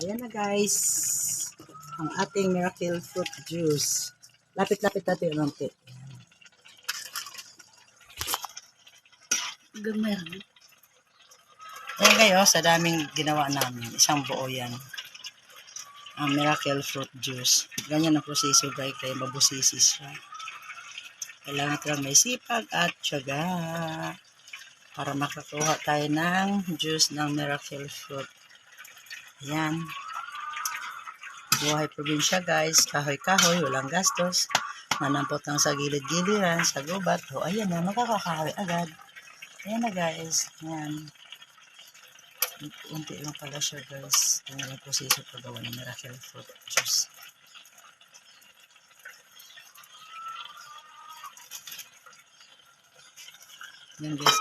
Ayan na guys. Ang ating miracle fruit juice. Lapit-lapit natin yung onti. Gamay. Ayan kayo, sa daming ginawa namin. Isang buo yan. Ang miracle fruit juice. Ganyan ang proseso guys. Kaya mabusisi siya. Kailangan ko lang may sipag at tiyaga para makakuha tayo ng juice ng miracle fruit. Ayan. Buhay probinsya guys. Kahoy-kahoy. Walang gastos. Manampot lang sa gilid-giliran. Sa gubat. O ayan na. Makakakahoy agad. Ayan na guys. Ayan. Unti lang pala siya guys. Tingnan ang proseso paggawa ng miracle fruit juice. Yan guys.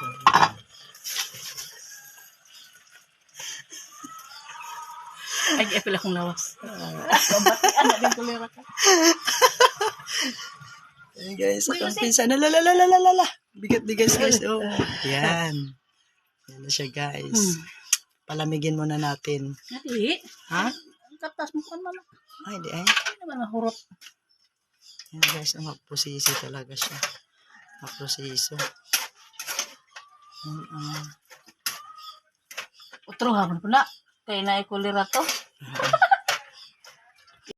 Ay, pala akong lawas. Kabatian na din kulira ka. Yan guys. Akong pinsan. Lalalala. Bigat guys guys. Oh. Yan. Yan na siya guys. Palamigin muna natin. Hindi. Ha? Ang katas mo kan man. Ay, di ay. Hindi naman mahurot. Yan guys. Ang magprosesi talaga siya. Magproseso. Utro hapon pula. Kaya na ikulira to.